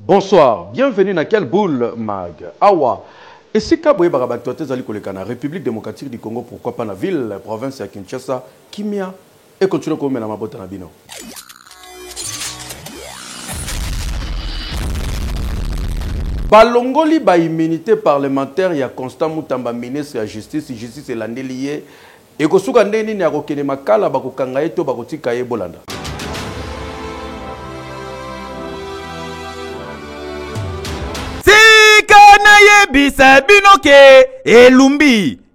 Bonsoir, bienvenue dans quelle boule mag. Awa. Et si Kaboué Barabato Zali Kolekana, République démocratique du Congo, pourquoi pas la ville, la province de Kinshasa, Kimia, et continue comme la Mabota Nabino. Balongoli ba immunité parlementaire, il y a Constant Moutamba, ministre de la justice et l'andelier. Et que souka ndeni ni akokene makala bakokanga eto bakotika ye bolanda. Bisa binoke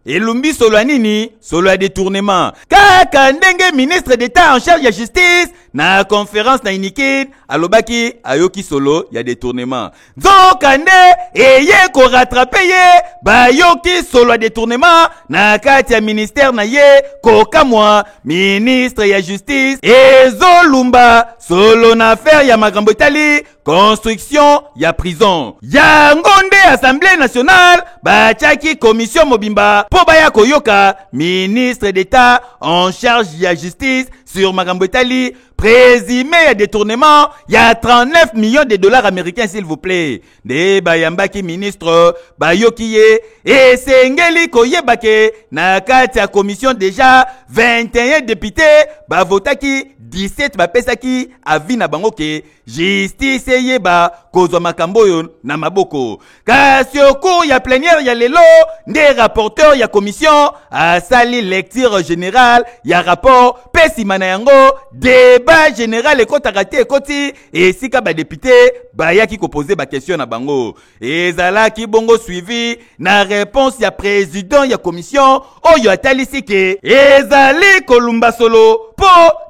Elumbi solo nini solo a détournement kaka ndenge ministre d'État en charge de la justice na conférence na Inikid alobaki ayoki solo ya détournement nzokande eye ko rattraper ye bayoki solo ya détournement na kati ya ministère na ye kokamwa ministre ya justice ezolumba solo na affaire ya makambo etali construction ya prison ya ngonde assemblée nationale bachaki commission mobimba po baya koyoka ministre d'État en charge ya justice sur makambo etali présumé à détournement, il y a 39 millions de dollars américains, s'il vous plaît. De bayambaki ministre, bayokiye, et sengeli koyebake, na kati ya commission déjà 21 députés, bavotaki 17 bapesaki, avina bangoke, justice yeba, kozwa makambo yo na maboko. Kasi au cours ya plénière ya lelo, des rapporteurs ya commission, a sali lecture générale, ya rapport, pesimana yango, débat général ekotaka ekoti et sika ba député bayaki ko poser ba question na bango ezalaki bongo suivi na réponse ya président ya commission oyo atalisi ke ezali kolumba solo po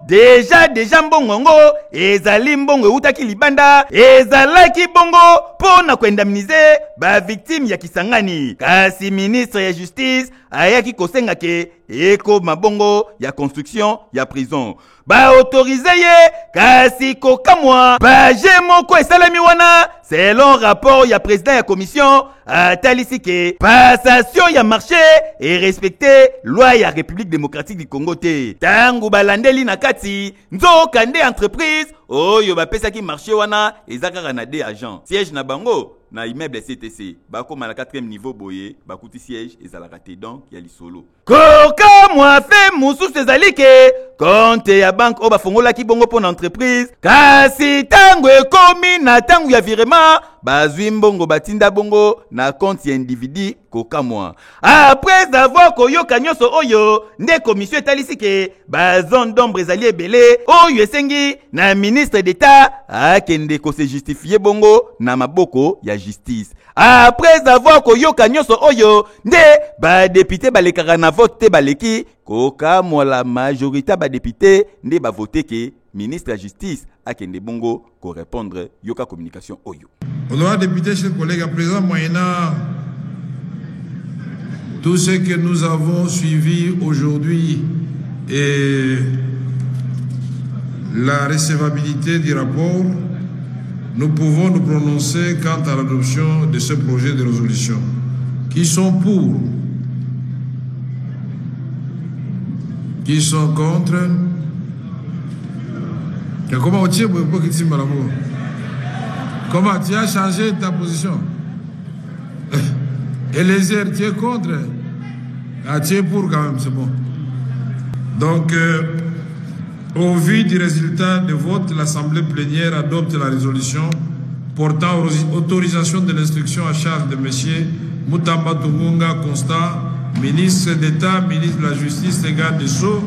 déjà mbongo ezali mbongo utaki libanda ezalaki bongo po na koindemniser ba victime ya Kisangani kasi ministre ya justice ayaki kosenga ke eko mabongo ya construction ya prison ba autorisé ye kasi kokamwa ba jemoko esalami wana selon rapport ya président ya commission atalisi ke passation ya marché et respecter loi ya République démocratique du Congo te tangu balandeli na kati nzokande entreprise oyo bapesaki marché wana ezakaka na des agents siège na bango na immeuble CTC bakoma na 4e niveau boye bakuti siège ezalaka te donc ya lisolo koka mwa fe musu sezalike compte ya banque o bafongolaki bongo pour entreprise kasi tango ekomi na tango ya virement bazwi mbongo batinda bongo na compte ya individu koka mwa après avoir koyoka nyonso oyo nde commission etalisi ke bazone d'ombre ezali ebele oyo esengi na ministre d'État akende ko se justifier bongo na maboko ya justice après avoir koyoka nyonso oyo nde ba député balekaka na vote te baleki koka mwa la majorité ba député nde ba voter ke ministre de la justice akende bongo ko répondre yoka communication oyo. Honorable député, chers collègues, à présent moyennant tout ce que nous avons suivi aujourd'hui et la recevabilité du rapport, nous pouvons nous prononcer quant à l'adoption de ce projet de résolution. Qui sont pour? Qui sont contre? Comment tu as changé ta position? Et les airs, tu es contre? Ah, tu es pour quand même, c'est bon. Donc, au vu du résultat de vote, l'Assemblée plénière adopte la résolution portant autorisation de l'instruction à charge de M. Moutamba Tumunga Constant, ministre d'État, ministre de la Justice et garde des Sceaux.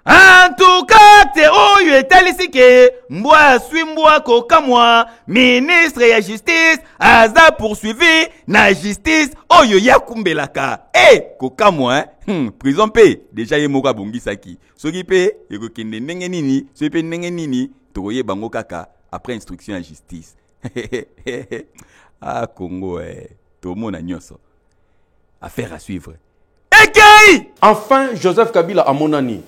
En tout cas, te oyo etalisi ke mbwa swimbwa kokamwa ministre ya justice aza poursuivi na justice oyo yakumbelaka kokamwa prison pe déjà ye moko abongisaki soki pe ekokende ndenge nini soki pe ndenge nini tokoye bango kaka après instruction ya justice ah Congo tomona nyonso affaire à suivre. Enfin Joseph Kabila amonani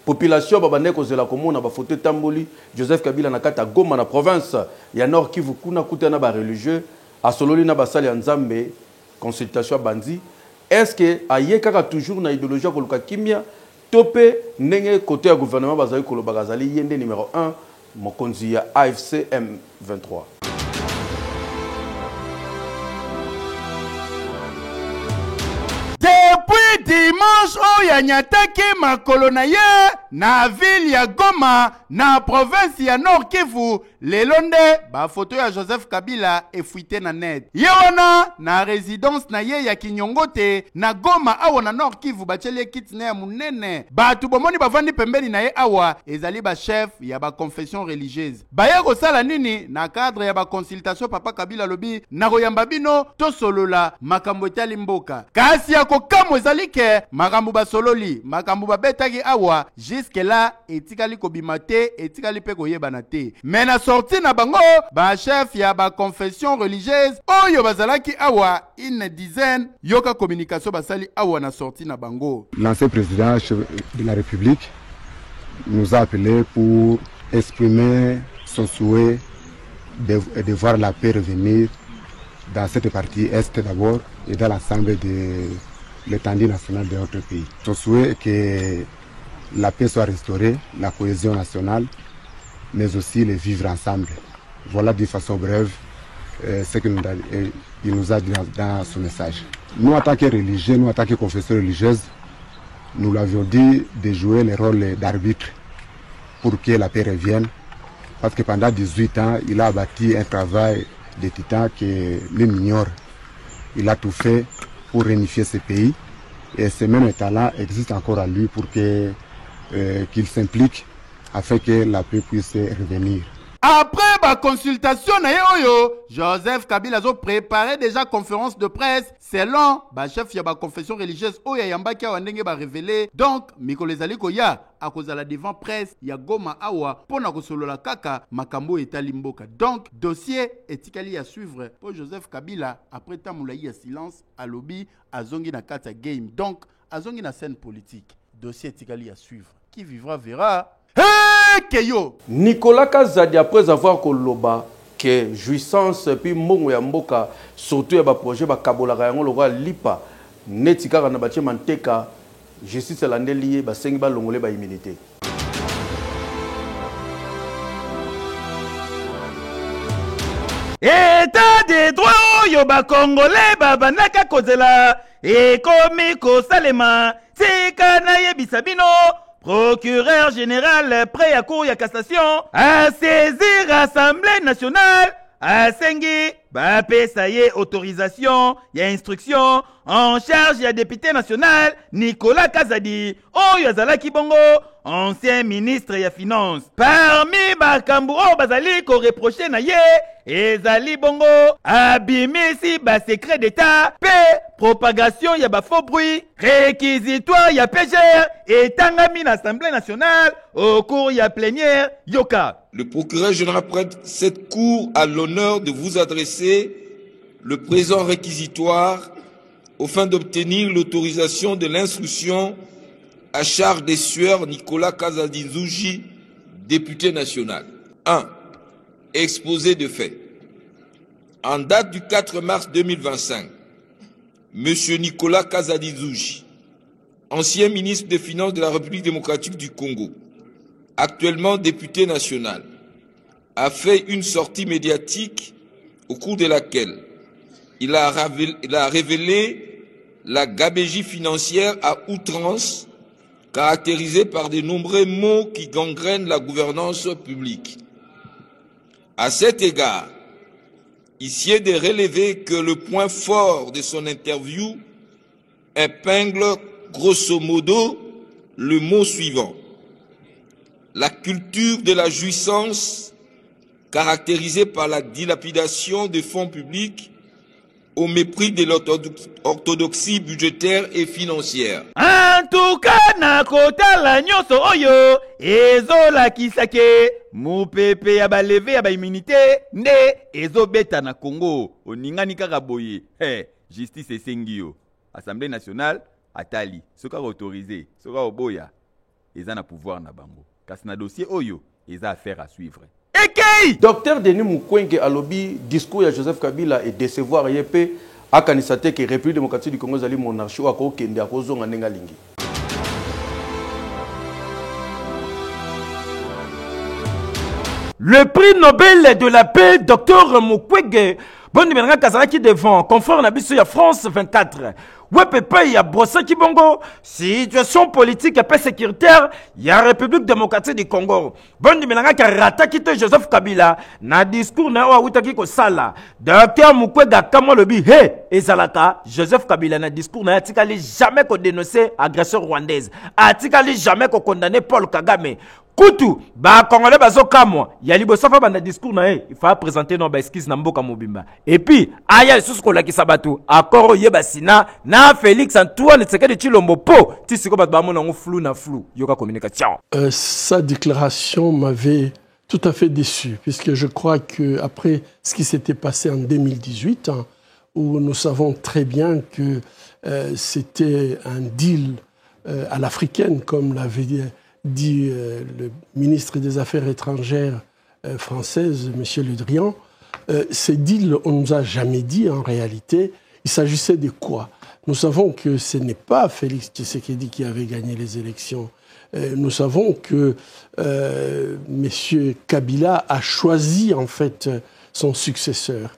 population babande kozela komona ba photo tamboli Joseph Kabila na kata Goma na province ya Nord Kivu kuna kutana ba religieux asololi na basali ya Nzambe consultation bandi est-ce que ayekaka toujours na idéologie koluka kimia topé ndenge côté ya gouvernement bazali koloba bazali yende numéro 1 mokonzi ya AFC M23. Depuis dimanche oyo anyataki makolo na ye na ville ya Goma na province ya Nord Kivu, lelo nde bafoto ya Joseph Kabila efuite na net. Ye wana na résidence na ye ya Kinyongote na Goma awa na Nord Kivu bacheli kitine ya munene. Batu bomoni bavandi pembeni na ye awa ezali ba chef ya ba confession religieuse. Baye kosala nini na cadre ya ba consultation papa Kabila lobi na koyamba bino to solola makambo etali mboka. Kasi ya kokamo ezali ke makambo basololi makambo babetaki awa jusque là etikali kobima te etikali pe koyebana te. Mais na sorti na bango ba chef ya ba confession religieuse oyo bazalaki awa une dizaine yoka communication basali awa na sorti na bango. L'ancien président de la République nous a appelé pour exprimer son souhait de voir la paix revenir dans cette partie est d'abord et dans l'ensemble de l'étendue nationale de notre pays. Son souhait est que la paix soit restaurée, la cohésion nationale, mais aussi le vivre ensemble. Voilà d'une façon brève ce qu'il nous a dit dans son message. Nous, en tant que religieux, nous, en tant que confesseurs religieuses, nous l'avions dit de jouer le rôle d'arbitre pour que la paix revienne. Parce que pendant 18 ans, il a bâti un travail de titan que l'on ignore. Il a tout fait pour réunifier ce pays. Et ce même talent existe encore à lui pour qu'il s'implique afin que la paix puisse revenir. Après ma consultation na oyo, Joseph Kabila a préparé déjà conférence de presse selon ba chef ya ba confession religieuse oyo yambaki awa ndenge ba révélé. Donc mikolo ezali koya akozala devant presse ya Goma awa pona kosolola kaka makambo etali mboka. Donc dossier etikali à suivre pour Joseph Kabila après tamula ya silence à lobby azongi na kata game. Donc azongi na scène politique. Dossier etikali à suivre. Qui vivra verra. Hey, Keyo! Nicolas Kazadi, après avoir koloba que jouissance puis mongo ya mboka surtout ya ba projet ba kabola yango lokwa lipa netika na batie manteka justice la ndelié ba sengi ba longole ba immunité. État des droits oyo ba congolais ba banaka kozela ekomi kosalema tika na yebisa bino. Procureur général prêt à cour ya cassation à saisir Assemblée nationale à Sengi bapesa ye autorisation ya instruction en charge ya député national Nicolas Kazadi oyo azalaki bongo ancien ministre ya finance. Parmi bakambu oyo bazali ko reprocher na ye ezali bongo abimisi ba secret d'état pe propagation ya ba faux bruit réquisitoire ya PGR et tangami na Assemblée nationale au cours ya plénière yoka. Le procureur général prête cette cour à l'honneur de vous adresser le présent réquisitoire au fin d'obtenir l'autorisation de l'instruction à charge des sueurs Nicolas Kazadi Nzuji, député national. 1. Exposé de fait. En date du 4 mars 2025, M. Nicolas Kazadi Nzuji, ancien ministre des Finances de la République démocratique du Congo, actuellement député national, a fait une sortie médiatique au cours de laquelle il a révélé la gabegie financière à outrance caractérisée par de nombreux maux qui gangrènent la gouvernance publique. À cet égard, ici est de relever que le point fort de son interview épingle grosso modo le mot suivant: la culture de la jouissance caractérisée par la dilapidation des fonds publics au mépris de l'orthodoxie budgétaire et financière. En tout cas, na kotala nyoso oyo ezolakisa ke mupepe ya baleve ya baimmunité nde ezobeta na Congo oningani kaka boye. Justice esengi yo. Assemblée nationale atali soka autorisé soka oboya eza na pouvoir na bango. Kasi na dossier oyo eza affaire à suivre. Okay. Docteur Denis Mukwege alobi discours ya Joseph Kabila et décevoir yepe akanisate que République démocratique du Congo zali monarchie wa ko kende akozonga ndenga lingi. Le prix Nobel de la paix, Dr Mukwege, bon numéro Kazalaki devant, confort na biso ya France 24. Ouais, papa, il y a brossé qui bongo. Situation politique et paix sécuritaire, il y a République démocratique du Congo. Bon numéro qui a rattaqué Joseph Kabila, na discours na oa witaki ko sala. Dr Mukwege kamo lobi, he, ezalaka, Joseph Kabila na discours na atikali jamais ko dénoncer agression rwandaise. Atikali jamais ko condamner Paul Kagame. Kutu, ba Congolais bazo kamwa, ya liboso fa banda discours na il faut présenter no ba esquisse na mboka mobimba. Et puis, aya sous ko la kisabatu, accord yeba sina na Félix Antoine Tshisekedi Tshilombo po, tisiko ba mona ngo flou na flou, yoka communication. Sa déclaration m'avait tout à fait déçu, puisque je crois que après ce qui s'était passé en 2018, hein, où nous savons très bien que c'était un deal à l'africaine, comme l'avait dit le ministre des Affaires étrangères française, M. Le Drian, ces deals, on ne nous a jamais dit en réalité, il s'agissait de quoi? Nous savons que ce n'est pas Félix Tshisekedi qui avait gagné les élections. Nous savons que M. Kabila a choisi en fait son successeur.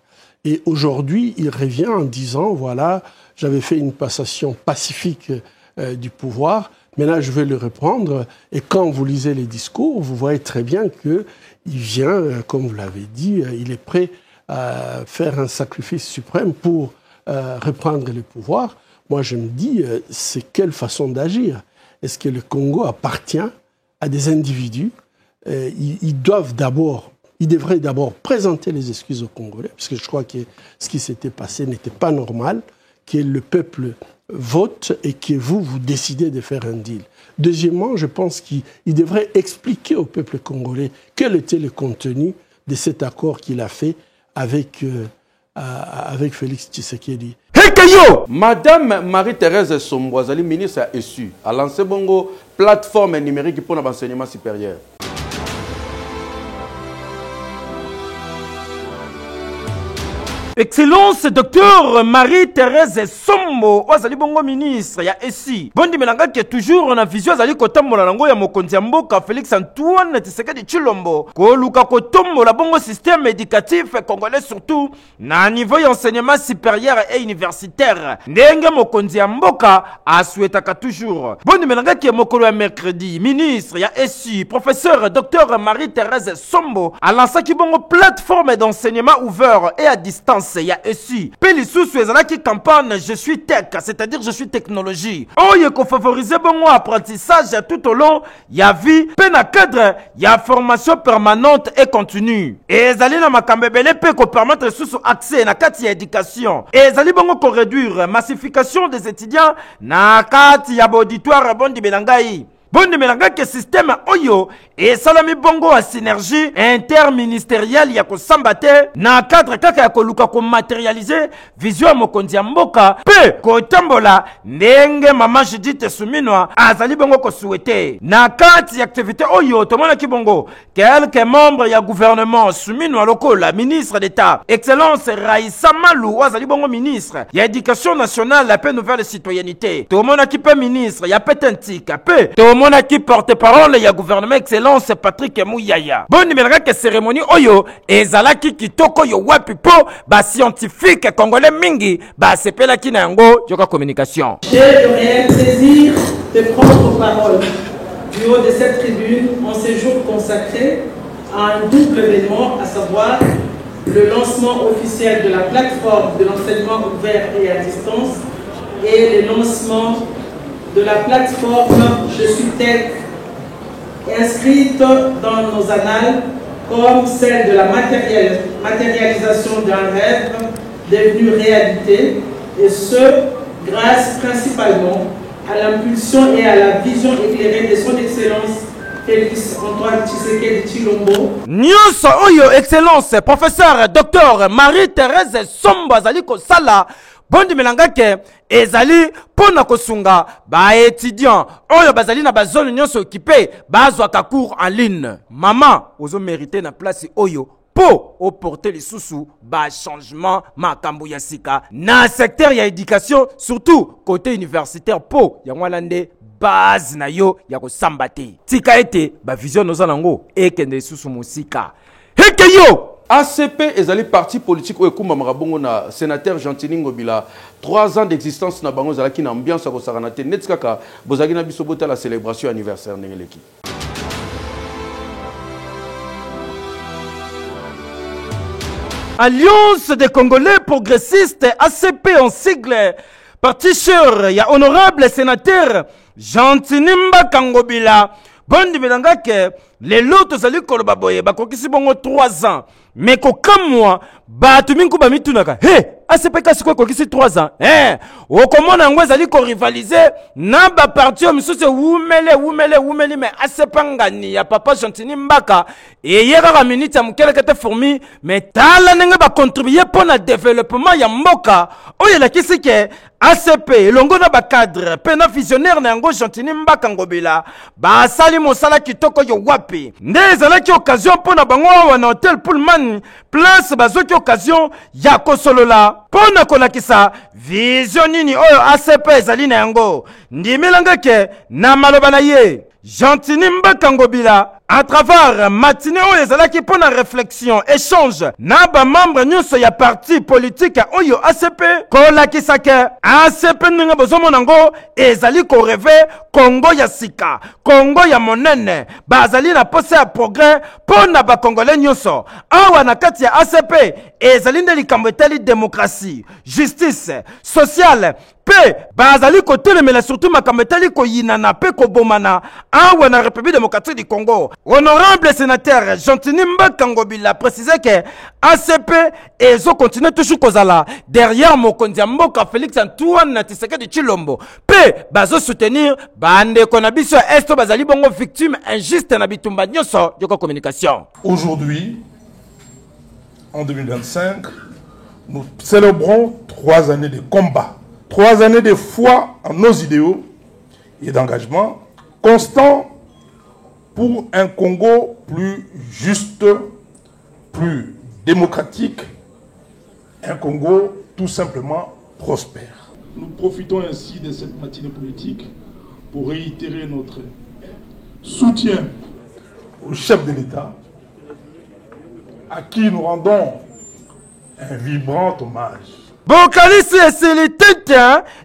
Et aujourd'hui, il revient en disant, voilà, j'avais fait une passation pacifique du pouvoir, maintenant je vais le reprendre. Et quand vous lisez les discours, vous voyez très bien qu'il vient, comme vous l'avez dit, il est prêt à faire un sacrifice suprême pour reprendre le pouvoir. Moi je me dis, c'est quelle façon d'agir? Est-ce que le Congo appartient à des individus? Ils devraient d'abord présenter les excuses aux Congolais, parce que je crois que ce qui s'était passé n'était pas normal, que le peuple vote et que vous décidez de faire un deal. Deuxièmement, je pense qu'il devrait expliquer au peuple congolais quel était le contenu de cet accord qu'il a fait avec Félix Tshisekedi. Madame Marie-Thérèse Somboazali, ministre a ESU, a lancé bongo plateforme numérique pour l'enseignement supérieur. Excellence Docteur Marie-Thérèse Sombo, Wazali bongo ministre ya ESI. Bondi melanga qui est toujours en vision azali kotambola nango ya mokonzi ya mboka Félix Antoine Tshisekedi Tshilombo. Ko luka kotombola bongo système éducatif congolais surtout na niveau d'enseignement supérieur et universitaire. Ndenge mokonzi ya mboka a souhaitaka toujours. Bondi melanga qui est mokolo ya mercredi, ministre ya ESI, professeur Docteur Marie-Thérèse Sombo a lancé ki bongo plateforme d'enseignement ouvert et à distance. Il y a aussi Pélisous qui campagne je suis tech, c'est-à-dire je suis technologie. Oh, il faut favoriser bon apprentissage tout au long. Il y a vie, peine à cadre, il y a formation permanente et continue. Et zali na makambebele peut permettre sous accès na kati ya éducation. Et zali bongo ko réduire massification des étudiants na kati ya auditoire bondi belangai. Bondi melanga ke système oyo et salami bongo a synergie interministérielle ya ko sambate na cadre kaka ya ko luka ko matérialiser vision mokonzi ya mboka pe ko tambola ndenge mama Judith Suminwa azali bongo ko souhaiter na kati ya activité oyo tomona ki bongo quelques membres ya gouvernement Suminwa lokola ministre d'État excellence Raissa Malou azali bongo ministre ya éducation nationale la paix nouvelle citoyenneté tomona ki pe ministre ya petentika pe tomona ki porte-parole ya gouvernement excellence Patrick Mouyaya. Bon numéro que cérémonie oyo ezalaki kitoko yo wapi po ba scientifique congolais mingi ba sepela ki na yango yoka communication. J'ai le réel plaisir de prendre parole du haut de cette tribune en ce jour consacré à un double événement, à savoir le lancement officiel de la plateforme de l'enseignement ouvert et à distance et le lancement de la plateforme Je suis tech, inscrite dans nos annales comme celle de la matérialisation d'un rêve devenu réalité, et ce, grâce principalement à l'impulsion et à la vision éclairée de son excellence Félix Antoine Tshisekedi Tshilombo. Nyonso oyo excellence professeur docteur Marie-Thérèse Sombo azali kosala bondi melanga ke ezali pona kosunga ba étudiant oyo bazali na bazone nyonso occupé bazwaka cours en ligne. Maman ozo mériter na place oyo po au porter les sous ba changement makambo ya sika na secteur ya éducation surtout côté universitaire po ya ngwalande base na yo ya kosamba te tika ete ba vision noza nango ekende susu musika Hekeyo ACP ezali parti politique oyo ekumba makabongo na sénateur Gentini Ngobila 3 ans d'existence na bango ezalaki na ambiance ya kosakana te neti kaka bozalaki na biso bota la célébration anniversaire ndenge eleki. Alliance des Congolais progressistes, ACP en sigle, parti sûr, ya honorable sénateur Gentini Ngobila. Bondi melanga ke les lotos ali koloba boye bakokisi bongo 3 ans mais kokamwa batu minku ba mitunaka ACP kasi ko kokisi 3 ans okomona ngo ezali ko rivaliser na ba parti misusu wumele mais ACP ngani ya papa Gentini Mbaka eyeka ka minute ya mukelekete fourmi mais tala nenge ba contribuer pour na développement ya mboka oyo la kisike ACP longo na ba cadre pena visionnaire na yango Gentini Mbaka Ngobila ba sali mosala kitoko yo wapi nde ezalaki occasion pona bango wana hotel Pullman place bazoki occasion ya kosolola pona kolakisa vision nini oyo ACP ezali na yango ndimilanga ke na maloba na ye Gentini Mbaka Ngobila à travers matinée oyo ezalaki pona réflexion échange na ba membre nyonso ya parti politique oyo ACP kolakisa ke ACP ndenge bozomona ngo ezali ko rêver Congo ya sika Congo ya monene bazali na posa ya progrès pona ba congolais nyonso awa na kati ya ACP ezali nde likambo etali démocratie justice sociale pe bazali ko telemela surtout makambo etali ko yinana pe ko bomana awa na République démocratique du Congo. Honorable sénateur Gentini Mbaka Ngobila précisé que ACP et zo continue toujours kozala derrière Mokonzi Mboka Félix Antoine Tshisekedi Tshilombo pe bazo soutenir bande konabiso esto bazali bongo victime injuste na bitumba nyoso yoko communication. Aujourd'hui, en 2025, nous célébrons 3 années de combat, 3 années de foi en nos idéaux et d'engagement constant pour un Congo plus juste, plus démocratique, un Congo tout simplement prospère. Nous profitons ainsi de cette matinée politique pour réitérer notre soutien au chef de l'État, à qui nous rendons un vibrant hommage. Bokalisi esili tete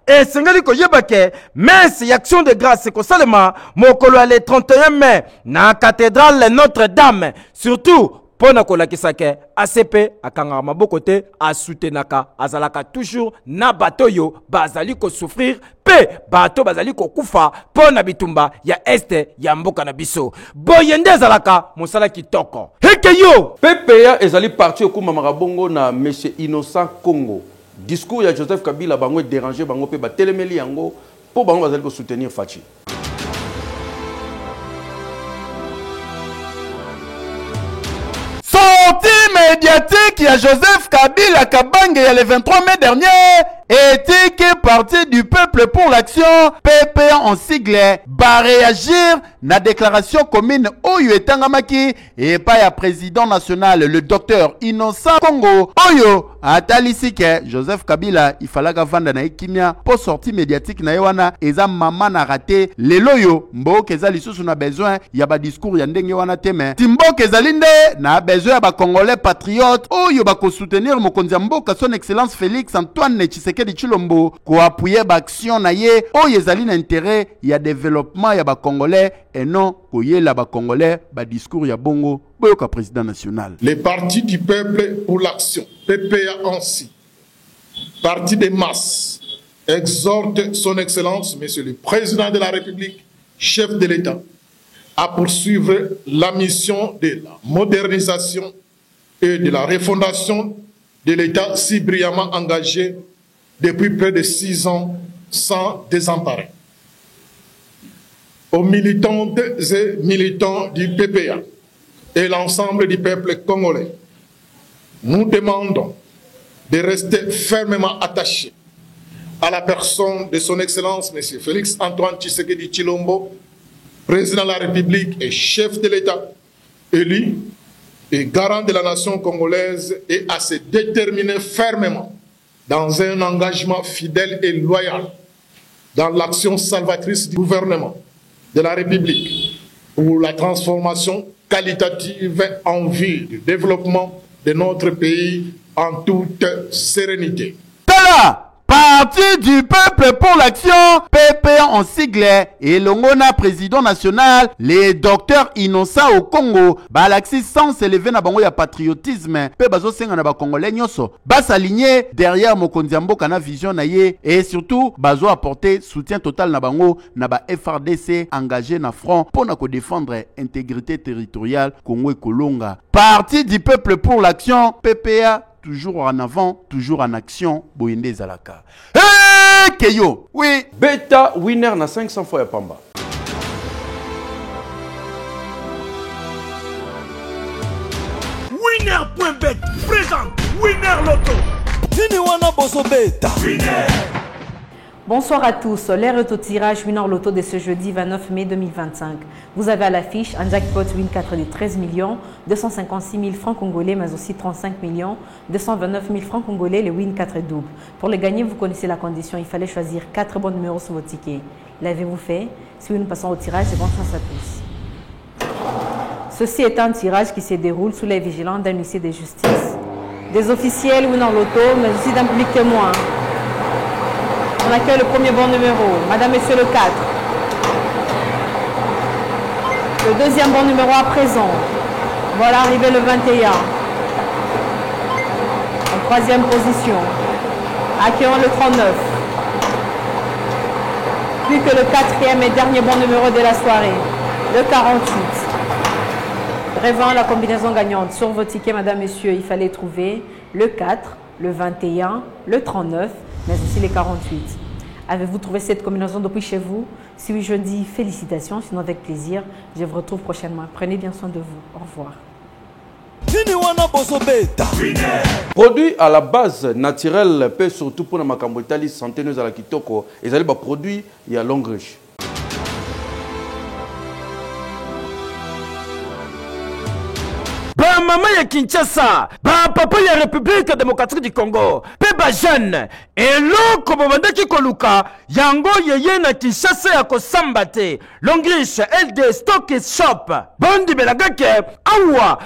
esengeli koyebake messe y action de grâce kosalema mokolo le 31 mai na cathédrale Notre-Dame surtout pona kolakisa ke ACP akanga maboko te asutenaka azalaka toujours na batoyo bazali ko souffrir pe bato bazali ko kufa pona bitumba ya este ya mboka na biso boyende azalaka mosala kitoko hekeyo PPA ezali parti okuma makabongo na monsieur Innocent Congo. Discours ya Joseph Kabila bango déranger bango pe ba telemeli yango po bango bazali ko soutenir Fachi. Sortie médiatique ya Joseph Kabila Kabange ya le 23 mai dernier éthique parti du peuple pour l'action PPA en sigle va réagir na déclaration commune Oyo etangamaki et pas ya président national le docteur Innocent Congo Oyo atalisi ke Joseph Kabila ifalaka vanda na ekimia po sortie médiatique na yewana eza mama na raté leloyo mboke eza lisusu na besoin ya ba discours ya ndenge wana teme timboke ezalinde na besoin ya ba congolais patriotes Oyo ba ko soutenir mokonzi mboka son excellence Félix Antoine Tshisekedi Tshilombo ko appuyer ba action na ye Oyo ezali na intérêt ya développement ya ba congolais et non koyela ba congolais ba discours ya bongo boyoka président national. Les partis du peuple pour l'action, PPA ainsi, parti des masses, exhorte son excellence, monsieur le président de la République, chef de l'État, à poursuivre la mission de la modernisation et de la refondation de l'État si brillamment engagé depuis près de 6 ans sans désemparer. Aux militantes et militants du PPA et l'ensemble du peuple congolais, nous demandons de rester fermement attachés à la personne de son Excellence, M. Félix Antoine Tshisekedi Tshilombo, président de la République et chef de l'État, élu et garant de la nation congolaise, et à se déterminer fermement dans un engagement fidèle et loyal dans l'action salvatrice du gouvernement de la République pour la transformation qualitative en vue du développement de notre pays en toute sérénité. Tala! Parti du peuple pour l'action, PP en sigle, et l'ongona président national, les docteurs innocents au Congo, balaxi sans s'élever na bango ya patriotisme, pe bazo senga na ba congolais nyoso, bas s'aligner derrière Mokonzi Mboka na vision na ye, et surtout bazo apporter soutien total na bango na ba FRDC engagé na front pour na ko défendre intégrité territoriale Congo et Kolonga. Parti du peuple pour l'action, PPA toujours en avant, toujours en action, Boyende Zalaka. Hey, Keyo, oui. Beta winner na 500 fois ya pamba. Winner.bet présente Winner Loto. Nini wana boso beta. Winner. Bonsoir à tous. L'air est au tirage Winner Loto de ce jeudi 29 mai 2025. Vous avez à l'affiche un jackpot Win 4 de 13 256 000 francs congolais, mais aussi 35 229 000 francs congolais, le Win 4 double. Pour le gagner, vous connaissez la condition. Il fallait choisir 4 bons numéros sur vos tickets. L'avez-vous fait? Si oui, nous passons au tirage et bonne chance à tous. Ceci est un tirage qui se déroule sous la vigilance d'un huissier de justice, des officiels Winner Loto, mais aussi d'un public témoin. On accueille le premier bon numéro, Madame, Monsieur le 4. Le deuxième bon numéro à présent. Voilà arrivé le 21. En troisième position. Accueillons le 39. Plus que le quatrième et dernier bon numéro de la soirée, le 48. Révérend la combinaison gagnante. Sur vos tickets, Madame, Monsieur, il fallait trouver le 4, le 21, le 39, mais aussi les 48. Avez-vous trouvé cette combinaison depuis chez vous? Si oui, je dis félicitations, sinon avec plaisir. Je vous retrouve prochainement. Prenez bien soin de vous. Au revoir. Produit à la base naturelle, peut surtout pour la macambotali santé nous à la kitoko. Et ça produit il y a longue riche. Maman ya Kinshasa, papa ya République démocratique du Congo, peba jeune, et l'autre qui koluka, yango yeye na Kinshasa ya kosambate, Longriche, LD Stock Shop, bondi belagake, awa,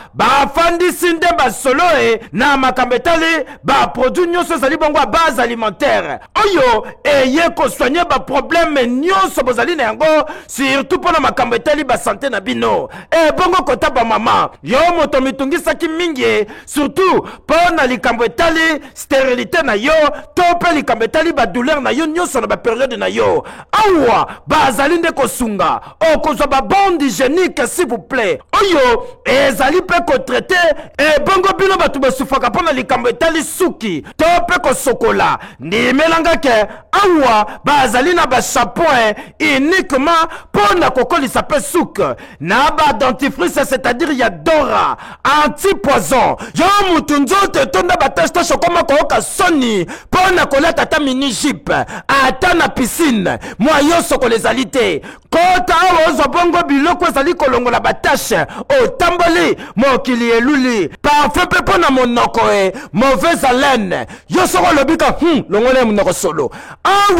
fandi sinde soloe, na makambetali, produit nyonso zali bongo à base alimentaire. Oyo, eye ko soigner problème nyonso bozali na yango, surtout pour na makambetali santé na bino. Bongo kota maman, yo motomitu ngisaki mingi surtout pona likambo etali stérilité na yo to pe likambo etali ba douleur na yo nyonso na ba période na yo awa bazali nde kosunga okozwa ba bande hygiénique s'il vous plaît oyo ezali pe ko traiter e bongo bino batu basufaka pona likambo etali suki to pe ko sokola ni melanga ke awa bazali na ba shampoing uniquement pona kokolisa pe souk na ba dentifrice c'est-à-dire ya Dora anti-poison. Yo mutunzo te tonda batasta chokoma koka soni. Pona kolata ta mini jeep. Ata na piscine. Moi yo soko les alités. Kota ozo bongo biloko zali kolongola batashe. O tamboli. Mokili eluli. Parfum pe pona monoko e. Mauvaise haleine. Yo soko lobika. Longole monoko solo.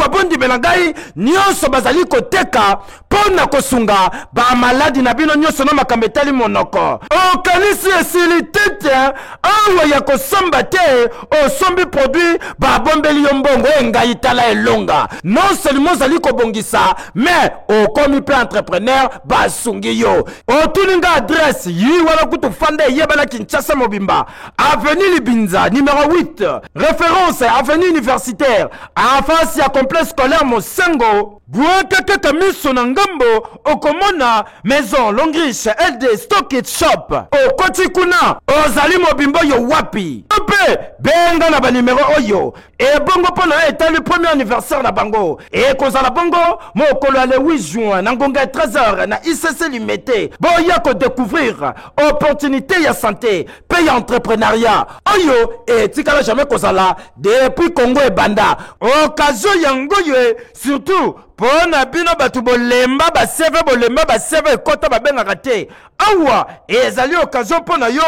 Wabondi belangai. Nyoso bazali koteka. Pona kosunga. Ba maladi na bino nyoso no makambetali monoko. O kanisi esilitete awa ya kosamba te osombi produit babombeli yo mbongo engai tala elonga non seulement zali kobongisa mais okomi pe entrepreneur basungi yo otuninga adresse yi wana kutu fande yebana Kinshasa mobimba avenue Libinza numéro 8 référence avenue universitaire en face ya complexe scolaire Mosengo Bouaka kaka miso na ngambo okomona maison Longriche LD Stock Shop okoti kuna ozali mobimbo yo wapi pe benga na ba numéro oyo e bongo pona etali premier anniversaire na bango e kozala bongo mokolo le 8 juin na ngonga 13h na ICC Limité boya ko découvrir opportunité ya santé paye entrepreneuriat oyo e tikala jamais kozala depuis Congo et banda occasion yango ye surtout pona bino batu bolemba baseve ekota babengaka te awa ezali occasion mpona yo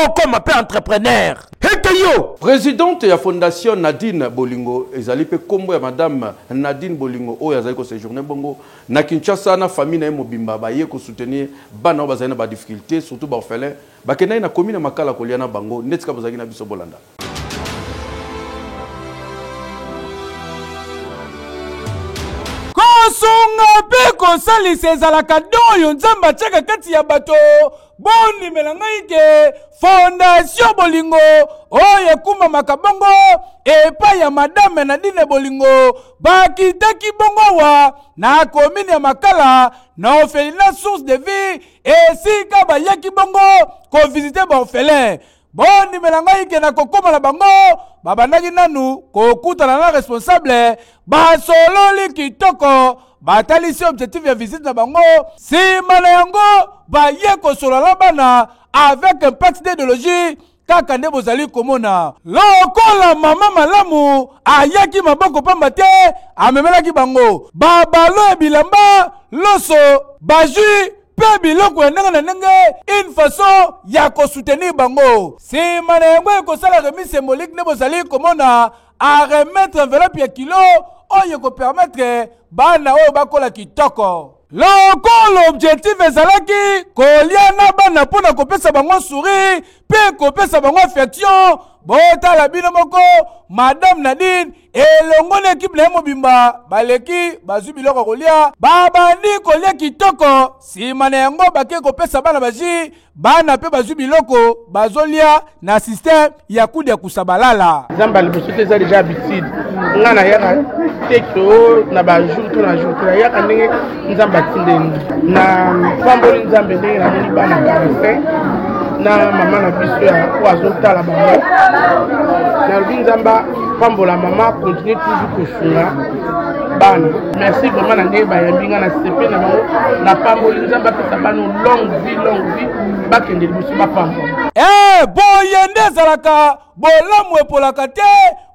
okoma mpe entrepreneur heke yo. Présidente ya fondation Nadine Bolingo ezali pe kombo ya madame Nadine Bolingo oyo azali ko séjourner bongo na Kinshasa na famille na ye mobimba baye ko soutenir bana bazali na ba difficulté surtout ba orphelin bakena na commune makala kolia na bango netika bazali na biso bolanda. Kosunga pe kosalisa ezalaka doyo nzambe atiaka kati ya bato bondimela ngai ke fondation Bolingo oyo ekumamaka bongo epai ya madame Nadine Bolingo bakitaki bongo wa na komine ya makala na orphelinat source de vie esika bayaki bongo kovisite baorphelin bondimela ngai ke na kokoma na bango babandaki nanu kokutana na responsable basololi kitoko batalisi objectif ya visite na bango sima na yango baye kosolola bana avec impact d'idéologie kaka nde bozali komona lokola mama malamu ayaki maboko pamba te amemelaki bango babalo bilamba loso bajui pe biloko ya ndenge na ndenge une façon ya kosoutenir bango sima na yango ekosala remise symbolique nde bozali komona a remettre enveloppe ya kilo oyo kopermettre bana oyo bakola kitoko lokolo objectif ezalaki kolia na bana mpona kopesa bango sourire pe kopesa bango affection botala bino moko madame Nadine elongo na ekipe na ye mobimba baleki bazwi biloko kolia babandi kolia kitoko sima na yango bake kopesa bana baji bana pe bazwi biloko bazolia na système ya kude ya kusabalala nzamba liboso te eza déjà habitude nga na yaka teko na bajour to na jour to na yaka ndenge nzambe atindeni na pamboli nzambe ndenge namoni bana karafe na mama na biso ya oyo azotala bango nalobi nzamba pambola mama continue toujours kosunga bana merci vraiment na ndenge bayambi nga na sepe na bango na pamboli nzamba apesa bana longue vie bakende liboso bapambola boye nde ezalaka bolamu epolaka te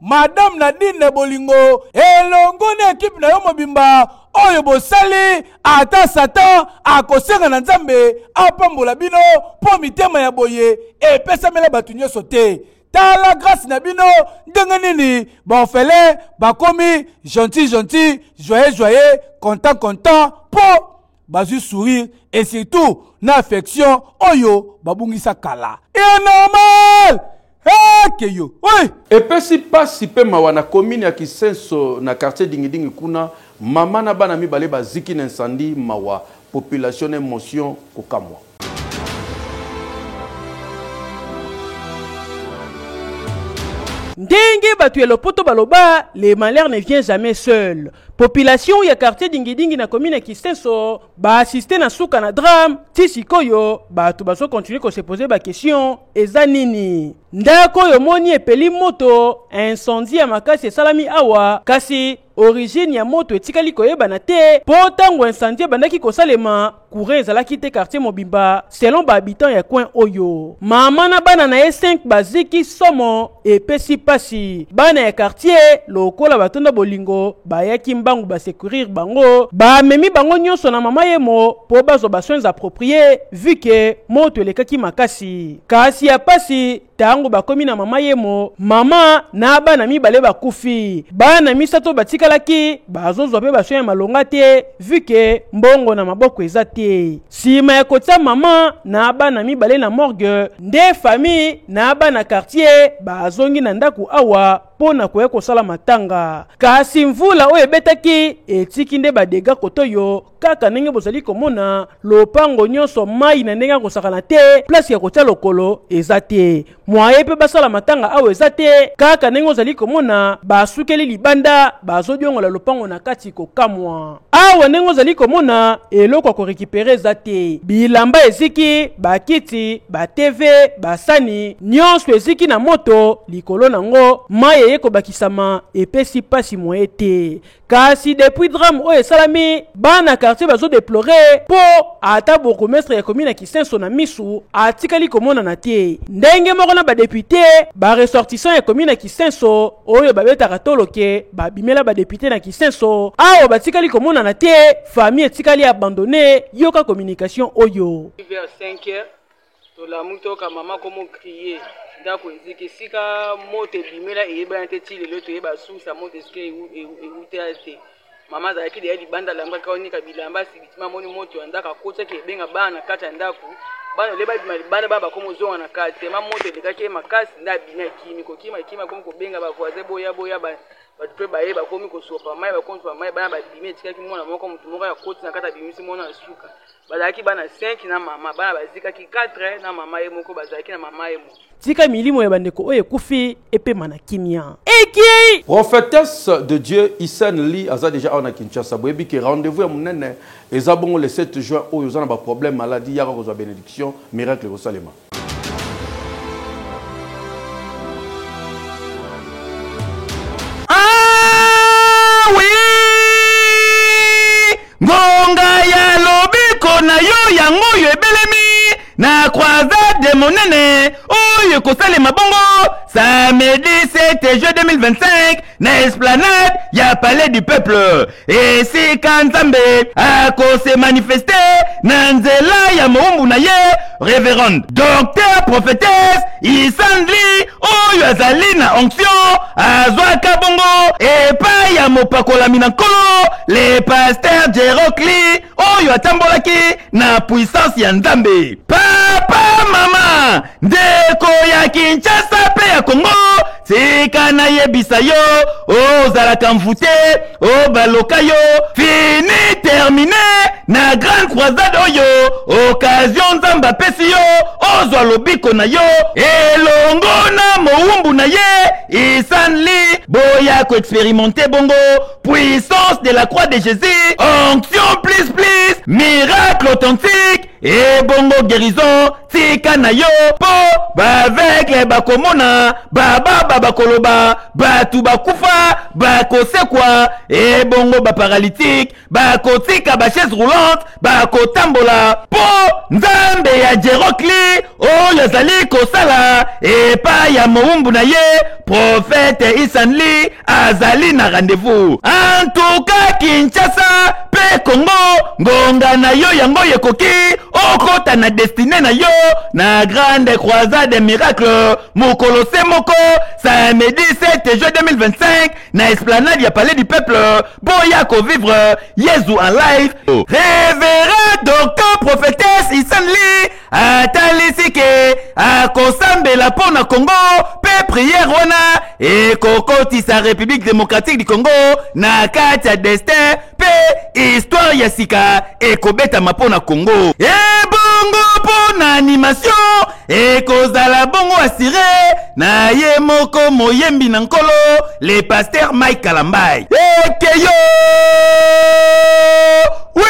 madame Nadine Bolingo elongo na ekipe na yo mobimba oyo bosali ata satan akosenga na nzambe apambola bino po mitema ya boye epesamela bato nyonso te tala grâce na bino ndenge nini baorphelin bakomi gentil joyeux content po bazwi sourire et surtout na affection oyo babungisa kala et normal keyo oui epesi pasi pe mawa na commune ya Kisenso na quartier Dingidingi kuna mama na bana mibale baziki na incendie mawa population émotion kokamwa ndenge batu ya lopoto baloba les malheurs ne vient jamais seul. Population ya quartier Dingidingi na commune Kisenso ba assister na suka na drame tisikoyo batu baso continuer ko se poser ba question eza nini ndako yo moni epeli moto incendie ya makasi salami awa kasi origine ya moto etikali koyebana te po tango incendie bandaki kosalema courant ezalaki te quartier mobimba selon ba habitants ya coin oyo mama na bana na 5 baziki somo epesi pasi bana ya quartier lokola batonda bolingo bayaki mbangu ba secourir bango ba memi bango nyonso na mama yemo po bazo ba soins appropriés vu que moto elekaki makasi kasi ya pasi tango bakomi na mama yemo mama na bana mibale bakufi bana misato batikalaki bazozwa pe basoin ya malonga te vu que mbongo na maboko eza te sima ya kotia mama na bana mibale na morgue nde famille na bana quartier bazongi na ndaku awa pona koya kosala matanga kasi mvula oyo ebetaki etiki nde badega kotoyo kaka ndenge bozali komona lopango nyonso mai na ndenge kosakana te place ya kotia lokolo eza te mwaye pe basala matanga awa eza te kaka ndenge ozali komona basukeli libanda bazodiongola lopango na kati kokamwa awa ndenge ozali komona eloko ya korekipere eza te bilamba eziki bakiti batv basani nyonso eziki na moto likolo nango mai eye kobakisama epesi pasi moye te kasi depuis drame oyo esalami bana quartier bazo déploré po ata bourgmestre ya commune ya Kisenso na misu atikali komona na te ndenge moko na badepute baressortissant ya commune ya Kisenso oyo babetaka toloke babimela badepute na Kisenso awo batikali komonana te famille etikali abandonné yoka communication oyo. Vers 5h tolamu toka mama komo crier ndako eziki sika moto ebimela eyebana te ti lelo toyeba susa moto eske ewute ate mama azalaki deya libanda lamba kaonika bilamba sibitima moni moto ya ndako akotaki ebenga bana na kati ya ndako bana oleba bima libanda baba komo ozonga na kati tema moto elekaki makasi nde abina kimi kokima komi kobenga bavoisin boya batupe bayeba komi kosopa mai bakontopa mai bana babimi etikaki mwana moko motu moko ya koti na kati abimisi mwana ya suka bazalaki bana 5 na mama bana bazikaki 4 na mama ye moko bazalaki na mama ye moko tika milimo ya bandeko oyo ekufi epema na kimia eki prophétesse de Dieu Isen Li aza déjà en Kinshasa boyebi ke rendez-vous ya munene eza bongo le 7 juin oyo ozana ba problème maladie yaka kozwa bénédiction miracle kosalema. Ngonga ya lobiko na yo yango yo ebelemi na croisade monene oyo kosalema bongo samedi 7 juin 2025 na esplanade ya palais du peuple esika nzambe akose manifeste na nzela ya mowumbu na ye révérende docteur prophétesse Isen Li oyo azali na onction azwaka bongo epai ya mopakolami na nkolo le pasteur Jerokli oyo atambolaki na puissance ya nzambe. Papa mama ndeko ya Kinshasa pe ya Congo tika na yebisa yo ozalaka mvute obaloka yo fini terminé na grande croisade oyo occasion nzambe apesi yo ozwa lobiko na yo elongo na mowumbu na ye Isen Li boya ko expérimenter bongo puissance de la croix de Jésus onction plus miracle authentique et bongo guérison tika na yo po avec les bakomona baba bakoloba batu bakufa bakosekwa et bongo paralytique bakotika chaise roulante bakotambola po nzambe ya Jerokli oyo azali kosala epai ya mowumbu na ye prophète Isen Li azali na rendez-vous en tout cas Kinshasa pe Congo ngonga na yo yango yekoki okota na destiné na yo na grande croisade miracle mokolose moko samedi 7 juin 2025 na esplanade ya palais du peuple boya ko vivre Yesu en live. Révérend docteur prophétesse Isen Li atalisi ke akosambela mpo na Congo pe prière wana ekokotisa République démocratique du Congo na kati ya destin pe histoire ya sika ekobetama mpo na Congo ebongo mpo na animation ekozala bongo asire na ye moko moyembi na nkolo le pasteur Mike Kalambai ekeyo oui.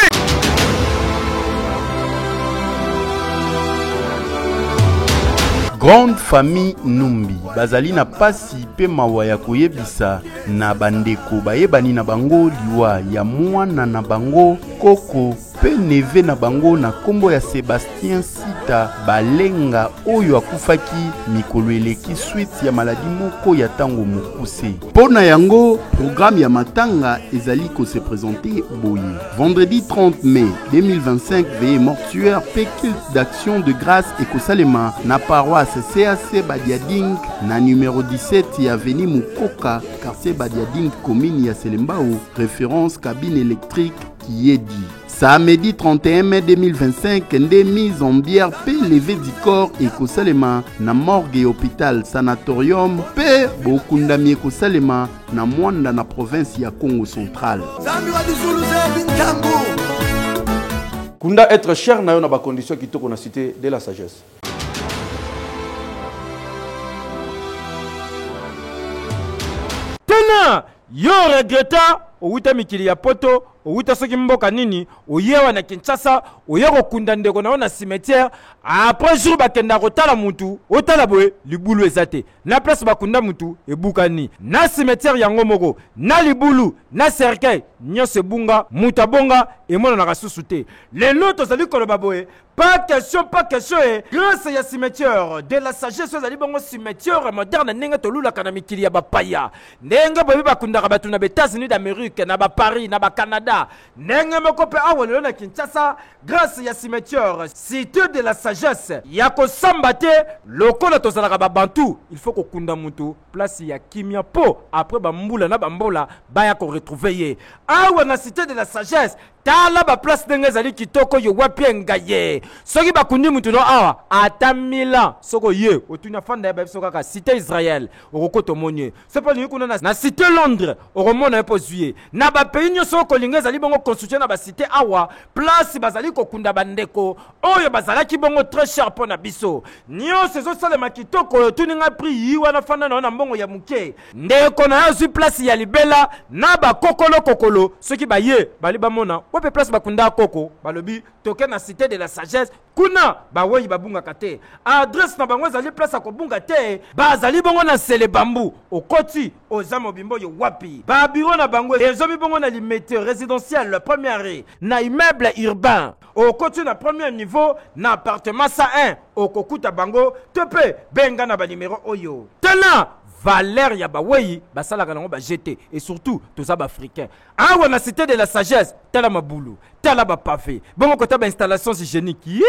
Grande famille Numbi bazali na pasi pe mawa ya koyebisa na bandeko bayebani na bango liwa ya mwana na bango koko pe neve na bango na kombo ya Sébastien Sita balenga oyo akufaki mikolo eleki suite ya maladi moko ya tango mokuse. Pona yango programme ya matanga ezali ko se présenter boye. Vendredi 30 mai 2025 veillée mortuaire pe culte d'action de grâce et kosalema na paroisse CAC Badiading na numéro 17 ya avenue Mukoka quartier Badiading commune ya Selembao référence cabine électrique Yedi. Samedi 31 mai 2025 nde mise en bière pe levé du corps ekosalema na morgue et hôpital sanatorium pe bokundami ekosalema na mwanda na province ya Congo central. Kunda être cher na yo na ba condition kitoko na cité de la sagesse. Tena yo regretta outa mikili ya poto, outa soki mboka nini, oyewa na Kinshasa, oyeko kunda ndeko na ona cimetière, après jour bakenda kotala mutu, otala boye libulu ezate. Na place bakunda mutu ebukani. Na cimetière yango moko, na libulu, na cercueil, nyose bunga, mutabonga emona na kasusu te. Lelo tozali koloba boye, pas question grâce ya cimetière de la sagesse ezali bongo cimetière moderne ndenge tolulaka na mikili ya bapaya. Ndenge boye bakundaka batu na États-Unis d'Amérique, na ba Paris, na ba Canada. Ndenge moko pe awa lelo na Kinshasa grâce ya cimetière cité de la sagesse ya kosamba te lokola tozalaka ba bantu, il faut kokunda mutu place ya kimia po après bambula na bambola baya ko retrouver ye. Awa na cité de la sagesse tala ba place ndenge ezali kitoko yo wapi ngaye. Soki bakundi mutu no awa ata Milan soko ye otunya fanda ya biso kaka cité Israël okokoto monye. C'est pas ni kuna na cité Londres oromona epo zuye. Na ba pays nyoso ko linga ezali bongo construction na ba cité awa place bazali kokunda bandeko oyo bazalaki bongo très cher pour na biso. Nyonso ezo salema kitoko tuninga prix yiwa na fanda na mbongo ya muke. Ndeko na yo place ya libela na ba kokolo soki ba ye bali bamona ope place bakunda koko balobi toke na cité de la sagesse kuna baweyi babunga kate adresse na bango ezali place akobunga te bazali bongo na sele bambu okoti oza mobimbo yo wapi ba bureau na bango ezomi bongo na limite résidentiel première na immeuble urbain okoti na premier niveau na appartement 101 okokuta bango tepe benga na ba numéro oyo tena valeur ya baweyi basalaka nango ba jeté et surtout tous ab africains awa na cité de la sagesse tala mabulu tala ba pavé bongo kota ba installation hygiénique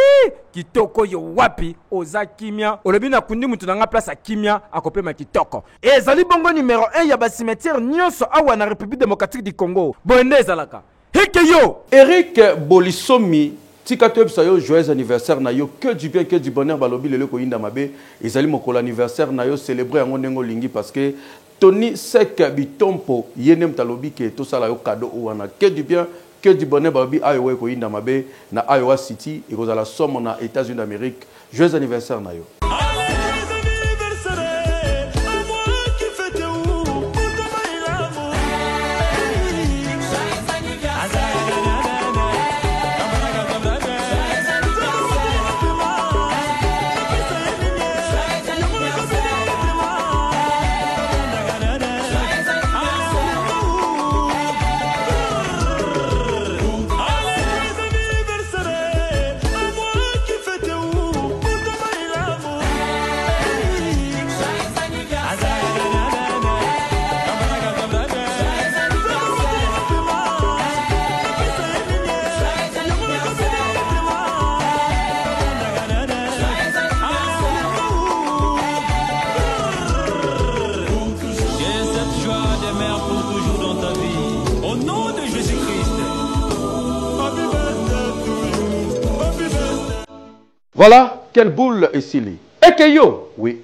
kitoko yo wapi oza kimia olobi na kundi mutu nanga place a kimia akopema kitoko ezali bongo numéro 1 ya ba cimetière nyonso awa na République démocratique du Congo bonde ezalaka heke yo Eric Bolisomi tika toyebisa yo joyeux anniversaire na yo, que du bien, que du bonheur balobi lelo ko yinda mabe ezali mokolo anniversaire na yo célébrer yango ndengo lingi parce que Tony Sek Bitompo yenem talobi ke to sala yo cadeau wana, que du bien, que du bonheur balobi ayo ko yinda mabe na Iowa City et kozala somme na États-Unis d'Amérique. Joyeux anniversaire na yo. Voilà, quelle boule ici. Et que yo, oui.